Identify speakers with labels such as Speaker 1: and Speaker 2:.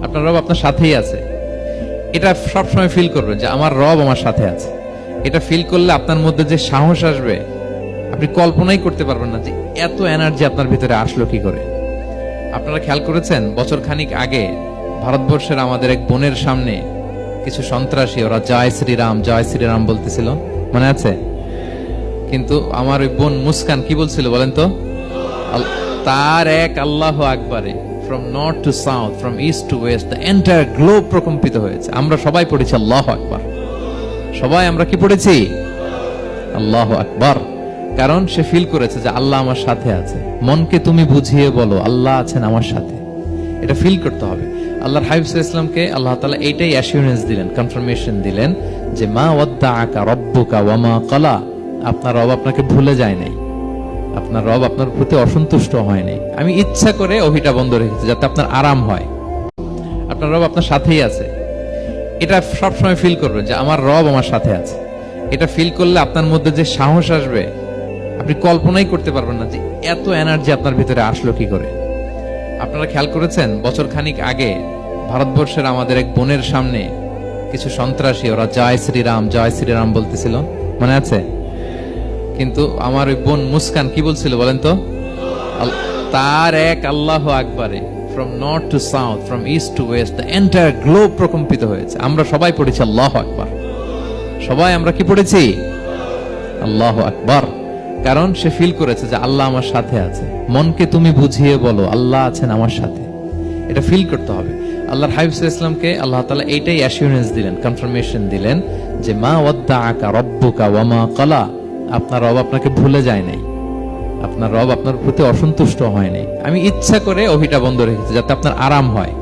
Speaker 1: আপনার রব আপনার সাথেই আছে। এটা সবসময় ফিল করবেন যে আমার রব আমার সাথে আছে। এটা ফিল করলে আপনার মধ্যে যে সাহস আসবে আপনি কল্পনাই করতে পারবেন না যে এত এনার্জি আপনার ভিতরে আসলো কি করে। আপনারা খেয়াল করেছেন বছর খানিক আগে ভারতবর্ষের আমাদের এক বোনের সামনে কিছু সন্ত্রাসী ওরা জয় শ্রীরাম বলতেছিল, মনে আছে? কিন্তু আমার ওই বোন মুস্কান কি বলছিল বলেন তো? তার এক আল্লাহ আকবারে from north to south, from east to west, the entire globe প্রকম্পিত হয়েছে। আমরা সবাই পড়েছি আল্লাহু আকবার। সবাই আমরা কি পড়েছি? আল্লাহু আকবার। কারণ সে ফিল করেছে যে আল্লাহ আমার সাথে আছে। মনকে তুমি বুঝিয়ে বলো আল্লাহ আছেন আমার সাথে, এটা ফিল করতে হবে। আল্লাহর হাবিব সাল্লাল্লাহু আলাইহি ওয়াসাল্লামকে আল্লাহ তাআলা এইটাই অ্যাসিউরেন্স দিলেন, কনফার্মেশন দিলেন যে মা ওয়াদ্দাআকা রাব্বুকা ওয়া মা ক্বালা, আপনার রব আপনাকে ভুলে যায় নাই, আপনার রব আপনার প্রতি অসন্তুষ্ট হয় নাই। আমি ইচ্ছা করে ওহিটা বন্ধ রেখেছি যাতে আপনার আরাম হয়। আপনার রব আপনার সাথেই আছে। এটা সবসময় ফিল করবেন যে আমার রব আমার সাথে আছে। এটা ফিল করলে আপনার মধ্যে যে সাহস আসবে আপনি কল্পনাই করতে পারবেন না যে এত এনার্জি আপনার ভিতরে আসলো কি করে। আপনারা খেয়াল করেছেন বছর খানিক আগে ভারতবর্ষের আমাদের এক বোনের সামনে কিছু সন্ত্রাসী ওরা জয় শ্রীরাম বলতেছিল, মনে আছে? কিন্তু আমার ওই বোন মুস্কান কি বলছিল বলেন তো? তার এক আল্লাহ আকবারে from north to south, from east to west, the entire globe প্রকম্পিত হয়েছে। আমরা সবাই পড়েছি আল্লাহু আকবার। সবাই আমরা কি পড়েছি? আল্লাহু আকবার। কারণ সে ফিল করেছে যে আল্লাহ আমার সাথে আছে। মনকে তুমি বুঝিয়ে বলো আল্লাহ আছেন আমার সাথে, এটা ফিল করতে হবে। আল্লাহর হাবিব সাল্লাল্লাহু আলাইহি ওয়াসাল্লামকে আল্লাহ তাআলা এইটাই অ্যাসিউরেন্স দিলেন, কনফার্মেশন দিলেন যে মা ওয়াদ্দাআকা রাব্বুকা ওয়া মা ক্বালা, আপনার রব আপনাকে ভুলে যায় নাই, আপনার রব আপনার প্রতি অসন্তুষ্ট হয় নাই। আমি ইচ্ছা করে ওহিটা বন্ধ রেখেছি যাতে আপনার আরাম হয়।